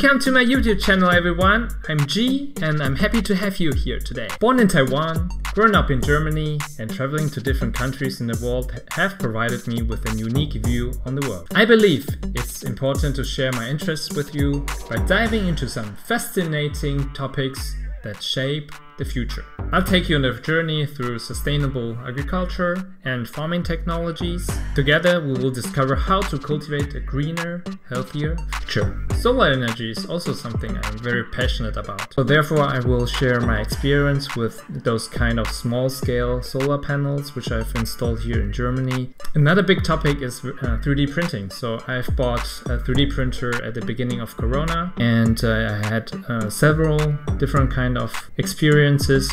Welcome to my YouTube channel, everyone. I'm G and I'm happy to have you here today. Born in Taiwan, grown up in Germany, and traveling to different countries in the world have provided me with a unique view on the world. I believe it's important to share my interests with you by diving into some fascinating topics that shape the future. I'll take you on a journey through sustainable agriculture and farming technologies. Together we will discover how to cultivate a greener, healthier future. Solar energy is also something I'm very passionate about. So therefore I will share my experience with those kind of small-scale solar panels which I've installed here in Germany. Another big topic is 3D printing. So I've bought a 3D printer at the beginning of Corona, and I had several different kind of experiences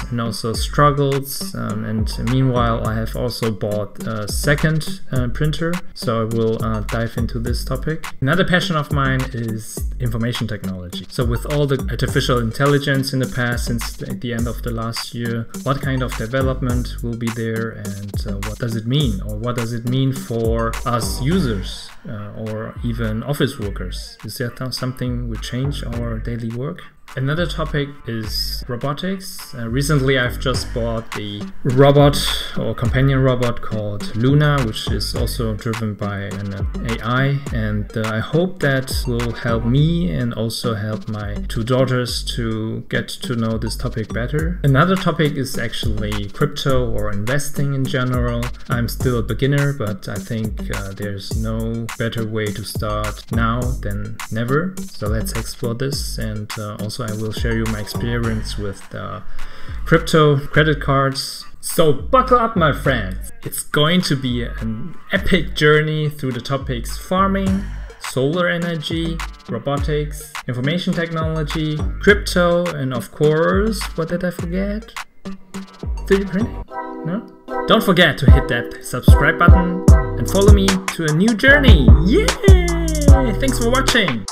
and also struggles, and meanwhile I have also bought a second printer, so I will dive into this topic. Another passion of mine is information technology. So with all the artificial intelligence in the past, since the end of the last year, what kind of development will be there, and what does it mean, or what does it mean for us users or even office workers? Is that something will change our daily work? Another topic is robotics. Recently I've just bought the robot or companion robot called Luna, which is also driven by an AI, and I hope that will help me and also help my two daughters to get to know this topic better. Another topic is actually crypto or investing in general. I'm still a beginner, but I think there's no better way to start now than never. So let's explore this, and also I will share you my experience with crypto, credit cards. So buckle up, my friends. It's going to be an epic journey through the topics farming, solar energy, robotics, information technology, crypto, and of course, what did I forget? 3D printing? No? Don't forget to hit that subscribe button and follow me to a new journey. Yay! Thanks for watching.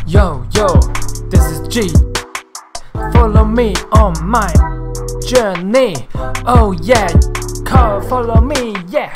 Yo, this is G. Follow me on my journey. Oh yeah, follow me, yeah.